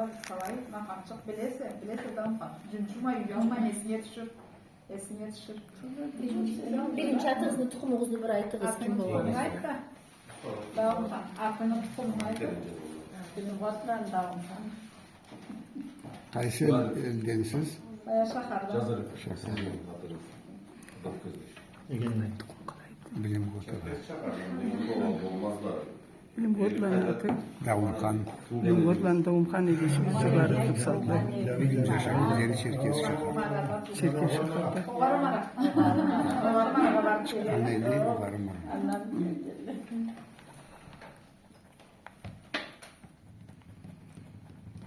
Kazak kalay, nakamçık bilese dampa. Cümçuma yiyonma esine yetişir. Birinci atınızın tuxumunuzu bir aytınız kim bolar? Dampa, akının tutumaydı. Bizim vatlan dampa. Qaysi eldensiz? Baya şaharda. Egenmen. Bilim Gotalı. Bilim Gotland'da Davulkan. Bilim Gotland'da umkan edişimiz var kutsalda. Bilim Yaşamı Yeri Çerkez Şakar. Çerkez şakarda. Ovarmara. Anneli varım.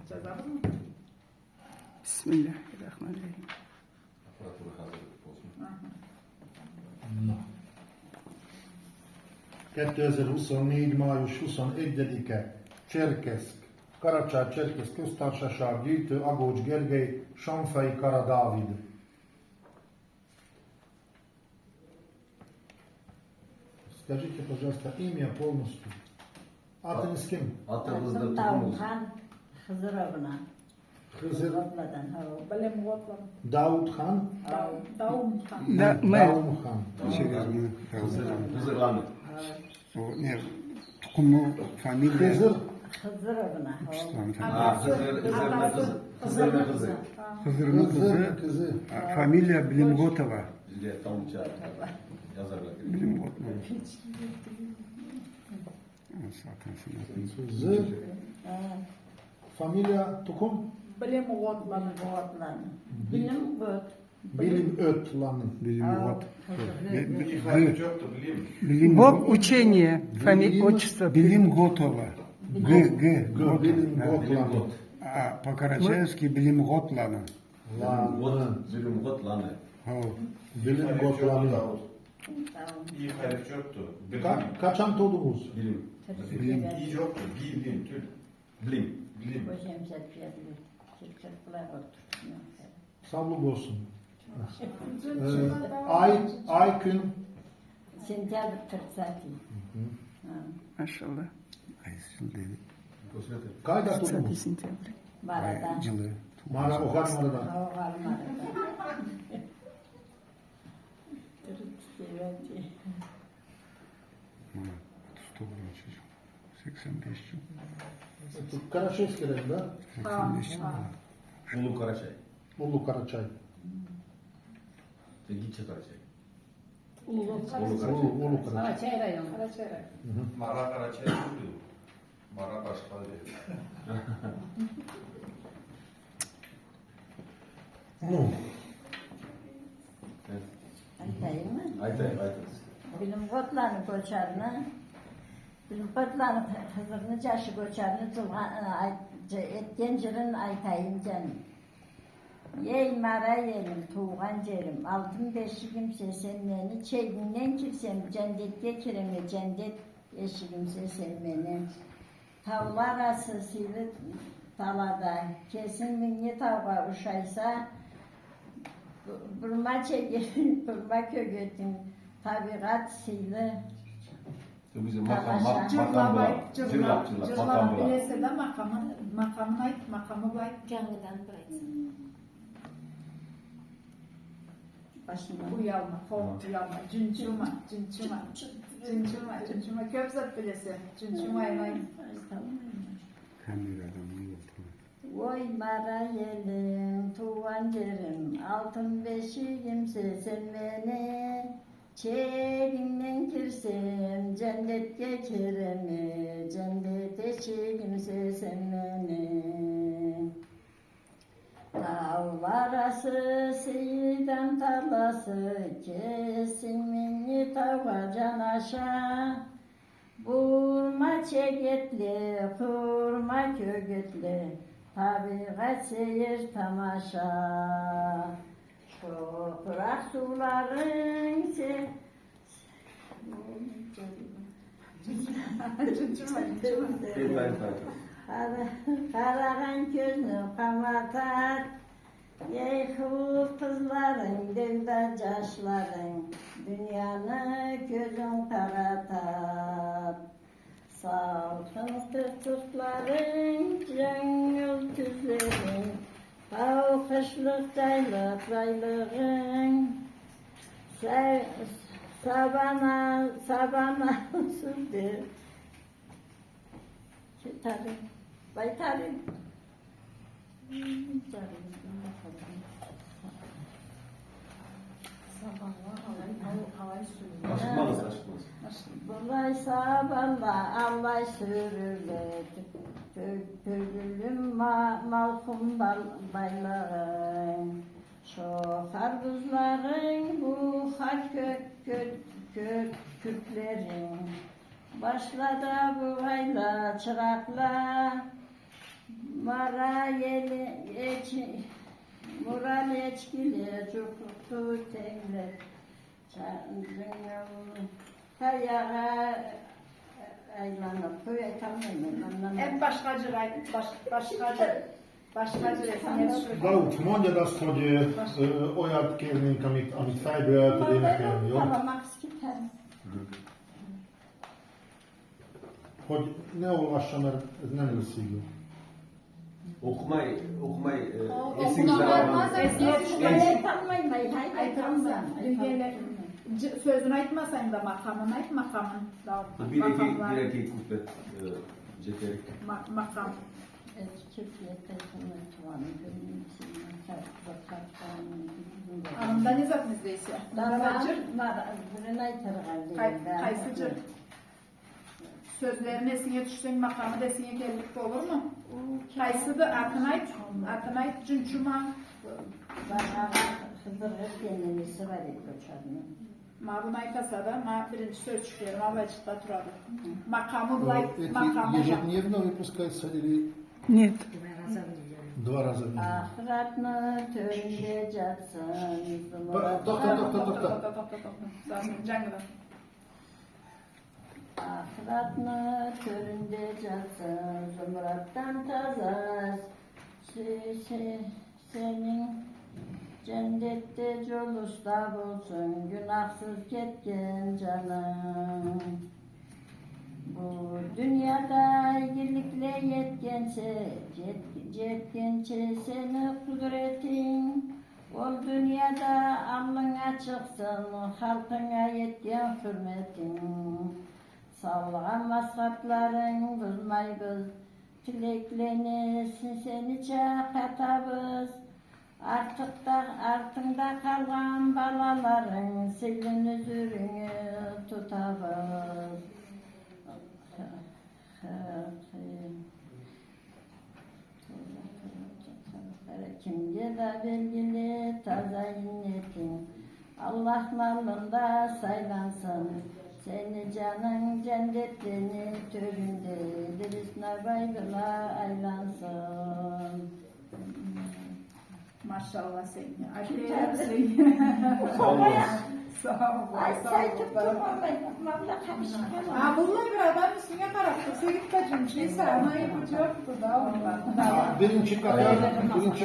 Cezabız mı? Bismillahirrahmanirrahim. Egyedike, Cserkeszk, Karacsár Cserkesz Köztársaság, Gyűjtő Agócs Gergely, Sanfei Kara Dávid. Скажите, пожалуйста, имя полностью. Atın kim? Atımızda tutumuz. Davutxan Xızırovna. Hızır Gotladan. Bilim Gotlan. Davut Han, Davum. Davum Han. Şerizmi. Hızırlandı. O ne? Tukumu familya. Hızır, Xızırovna. Hızır'ın kızı. Hızır'ın Hızır kızı. kızı. Familya Bilim Gotova. Bizde tam yazarlar. Bilim Gotova. Zaten Hızır. Familia Tukum, Bilim Gotlan. Gotlan. Bilim Got. Bilim Ötlan'ın. Bilim Got. Bilim Бог учение, фамилия, отчество. Bilim Gotova. G. Bilim Gotlan'ın. А по-карачаевски Bilim Gotlan'ı. Lan'ın. Bilim Gotlan'ı. Bilim Gotlan'ın. İyi harf yoktu. Kaçan todumuz? Bilim. İyi yoktu. Bilim, tül. Bilim. Bilim. Hocam serpiyatlı. Çirkefler oturtmuyor. Sağlık olsun. Ay gün Sentyabr 48. Maşallah. Ay şimdi kayda 30 todumuz? сентября. Marada. Cılı. Mara okar marada. Oğal marada. Ama 39 çocuk. 85 yıl. Karaşevski'den de 85 yıl. Ulu Karaçay. Ulu Karaçay. Gitçe Karaçay. Ulu Karaçay. Ulu Karaçay. Karaçay rayon. Karaçay rayon. Mara Karaçay oluyor. Mara başka değil. Aytayım mı? Aytay. Bilim Gotlan'ı koçarını, bilim Gotlan'ı Hızır'ını, caşı koçarını, etken jirin aytayım canım. Yey mara yerim, tuğan cerim, altın beşigim sesenmeni, çeyginden kirsem, cendetke kireme, cendet eşigim sesenmeni. Tavla arası sili talada, kesin minni tavga uşaysa, burma çekerim, burma kögetin, tabiat sili. Bizim Cırlama bilese de makamın ait, makamı bayt. Canlıdan bıraksın. Başına. Uyalma, uyalma, cünçuma, köp zat bilese, cünçuma yanay. Hem bir adam iyi oldu. Oy mara yelim, tuğan cerim, altın beşiğim sen beni. Çeğimden kirsem, cennet geçiremi, cennet eşiğim sen beni. Dağlar arası seyiden tarlası, kesin minni tavga canaşa. Burma çeketli, kurma kögütlü, tabiat seyir tamaşa. Toprak suların Karagan gözünü kamatar, yeyhul kızların, devda caşların, dünyanı gözün karatar. Salkın kırtıkların, cengül tüz kışlık daylık daylığın sabana sürdü. Tabii. Bay tabii. Aşkmaz, aşkmaz. Bulay saballa Allah sürürler. Köylüm malkum baylağın. Şu karpuzların bu har köklerin. Başladı bu ayla çırakla. Mural eçkili çuktu tekler. Kayağa aylanıp köye kalmayayım. En başkacı resim yetişir. Daut, mondjad azt, hogy olyat kérnénk, amit fejből el tud énekelni, jó? Halamak ister. Hogy ne olvassa, mert ez nem lesz így jó. Okumayı, Okumak olmaz, Köye kalmayayım. Hayır Aytamsan, sözünü aytmasan da makamını ayt, makamın. Bir erkek kuplet cekerik. Makam. Anımda ne zatınız deyse? Kaysıcı. Sözlerin esine düşsen makamı desine geldik olur mu? Kaysıdı Akınayt, Akınayt Cünçuma. Ma bunu aytasada, ma birinci söz çıkıyorum, ama açıkta turadı. Makamı bulay, makamı Ежедневно выпускается или Нет. 2 раза в неделю? Ahiretini töründe catsın. Cangıda. Ahiretini töründe catsın. Zümrüt'ten tazas. Senin cennette colusta bulsun. Günahsız ketken canım. Bu dünyada iyilikle yetkençe seni kudretin. Ol dünyada alnına çıksın, halkına yetken hürmetin. Sağlığa masrafların bozmayız, tileklenirsin seni çakatabız. Artıkta kalan balaların silin üzürünü tutabız. Kimce de bilgili taza innetin. Allah malında saylansın. Seni canın cennetini töründe dirisine baygıla aylansın. Maşallah seni. Aşkıyla seni. Sağ olun. Sağ ol. Ay Sağ say ol. tuttum valla karışık. Bunlar bir adam üstüne karaktı. Sevip kaçınmışıysa ama yapıcı yoktu da ondan. Birinci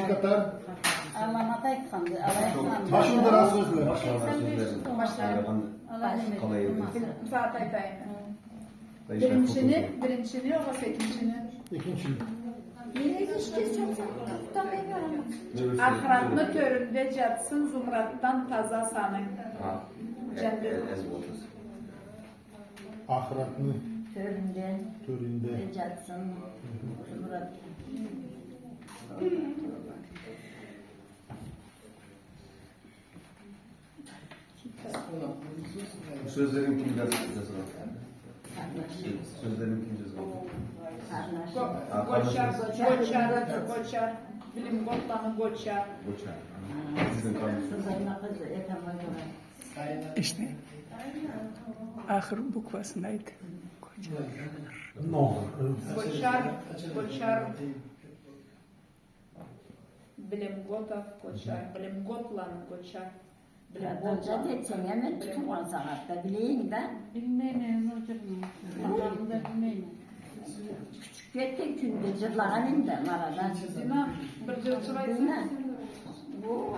Katar, Allah'a yıkandı. başında razı sözler. Zaten birincini o sekincini. İkinci. Yine işte sen Ahratını töründe catsın zumrattan taza sanın. Ahiretini töründe töründe. catsın. Murat. Bu sözlerin kim yazdı? Sözlerin kim yazdı? Goçar. Bilim Gotlan'ın Goçar. Boçar. Sizin kanunuz. İşte. Ahır bukvasındaydı. No. Goçar. Bilim Gotaf Goçar. Bilim Gotlan Goçar. Zaten geçen hemen tutumaz ağaçta bileyim de. Bilmeyin hocam. Bilmeyin. Küçükken günde cırlaganım da maradan. Zina bir cırçıraydı. Bu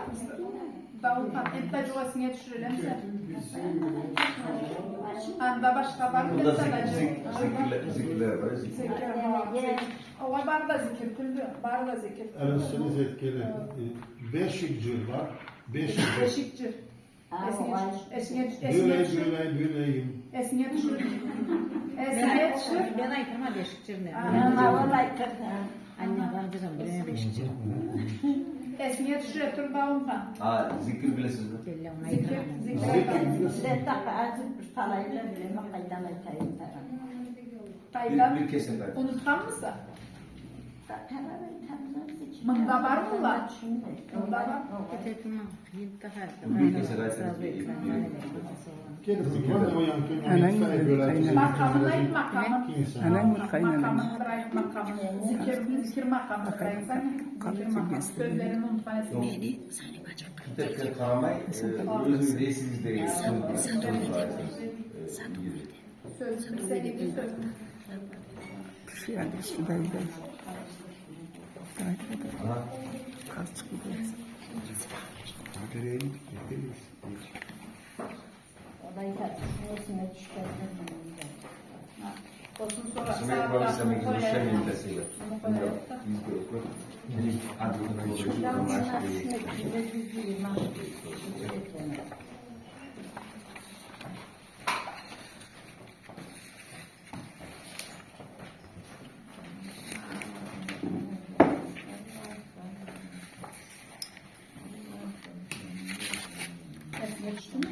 Davulpan, ette cuvasına düşürelim sen. Anda başka var mı? Burada zikirler var. Zikir. Ola bar da zikir, küldü. Bar da zikir. Arasınız etkili. Beşikcil var. Beşikcil. Beşikçi. Esine Güley düşür. güley güleyim. Esine düşür. Esine düşür. Ben aytırma beşikçirne. Ana vallahi kırdı. Anne vardıram buraya beşikçir. Esine düşür. Etur davulpan. Ha, zikir bilesiniz mi? Kelle ona Zikir. aytırma. Zikir. Ben de azıcık falayla bile makaydan aytayım. Taylan. Bir kesin var. Unutkan mısın? Mında var mı lan? Mında var. Aytırma. Yintaha. Bir kesin aytırma. Kendisi var ya yankı. Anan güley. Makamındayım makamın. Anan gül kaynanam. Makamın bırak makamın. Zikir makamı bırak sen. Zikir makamı. Sözlerini unutkan etsin. Tek karamay, özüm değilsiniz değil. Söz, bize gibi söz. Şu yani şu dayı dayı. Ha, Kaz çıkıyor. Kadir'e gideriz. Odayı tatlısına çıkardım. Olsun sonra şimdi ben size bir görüşemeyim deseydi. Biz de okur. Hadi konuşalım. Esine düştü mü?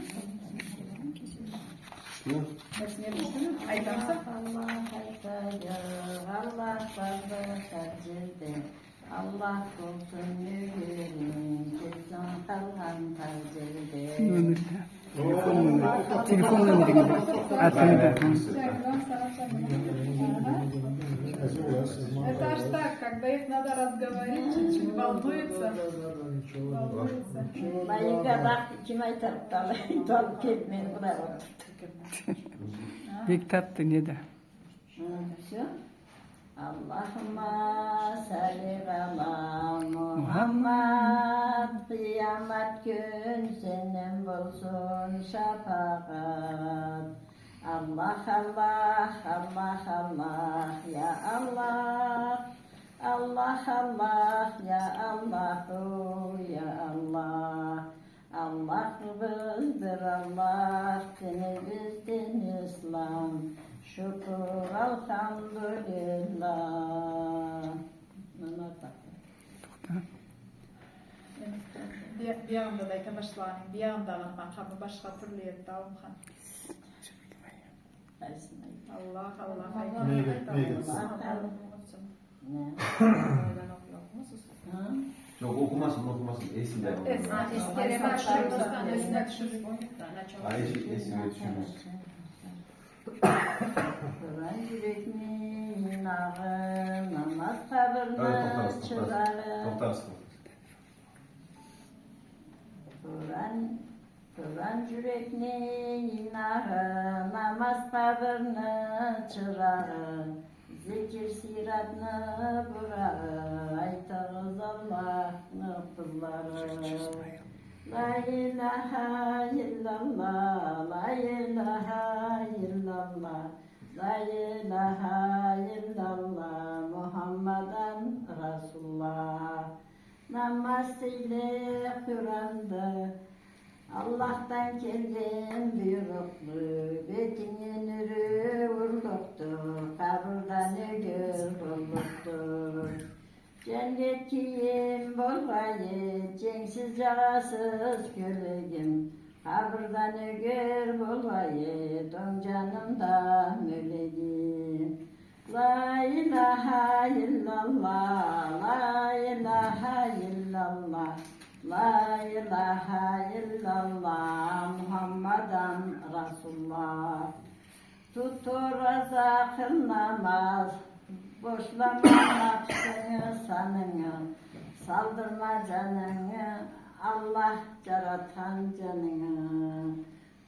Esine düştü mü? Aydansa. Allah hayırlı, Allah fazla tercihde. Allah olsun yüreğin, cezan kalan tercihde. Numara. Telefon numara gibi. Adını da. Это аж так, когда их надо разговорить, чуть-чуть волнуются. Bayıka bak, kim aytarıp dalı, dalıp ketmeyin, buraya oturttuk. Bek tatlı ne de. Allahümme salli ala Muhammed, kıyamet gün senin bulsun şefaat. Allah Allah, Allah Allah, ya Allah. Allah Allah, ya Allah, ya Allah. Allah bizdir Allah, dinimizdir İslam. Şükür elhamdülillah. Bir anda da başlayayım, bir anda da makamı başka türlü etti Avumhan. Allah Allah. Yok okumasın. Esinler. Esine düşürürsen esine düşürür. Ayşe esine düşürmüş. Kur'an yüreğinin ağı, namaz kabırına çırağı. Toktarsın. Kur'an yüreğinin ağı, namaz kabırına çırağı. Zikir siratını burağı, aytağız Allah'ını kızları. La ilahe illallah, la ilahe illallah, la ilahe illallah, Muhammeden Resulullah. Namaz ile Kur'an'da Allah'tan geldim büyüklü, betinin ürü vurluktur, kabirden ögür vurluktur. Cennet kiyim bolvayı, censiz yarasız gülügüm, kabirden ögür bolvayı, don canımda mülügüm. La ilahe illallah, la ilahe illallah. La ilahe illallah Muhammeden Resulullah. Tutur razakın namaz, boşlama nafsını sanını, saldırma canını, Allah yaratan canını.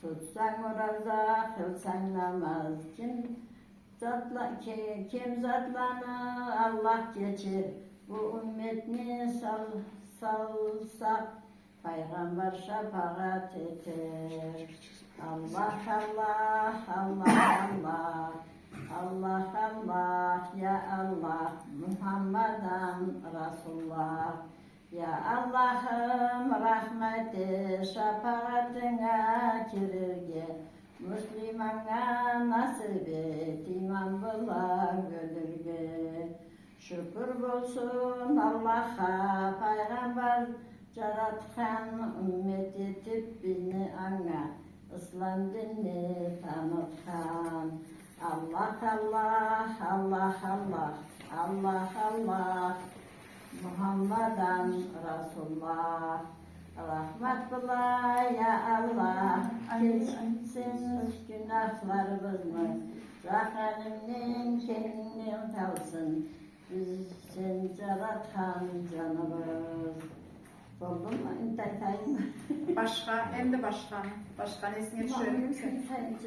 Tutsan razak, kılsan namaz, kim zatlanı Allah geçir, bu ümmetini salsak Peygamber şefaat eter. Allah Allah, Allah Allah, Allah Allah, ya Allah, Muhammedan Resulullah. Ya Allah'ım rahmeti şefaatine kirirge, Müslümana nasip et, iman bulan gönülge. Şükür bulsun Allah'a, Peygamber yaratkan ümmet etip beni anla, İslam dinini tanıtkan. Allah Allah, Allah Allah, Allah Allah, Muhammedan Resulullah. Rahmet kıla ya Allah, silsin günahlarımızı, Rahman'ın kendini kalsın, bizim yaratan canımız. Oldu mu? İntertayım mı? Başka, hem de başka. Başka nesine düşürebilir misin? Sayın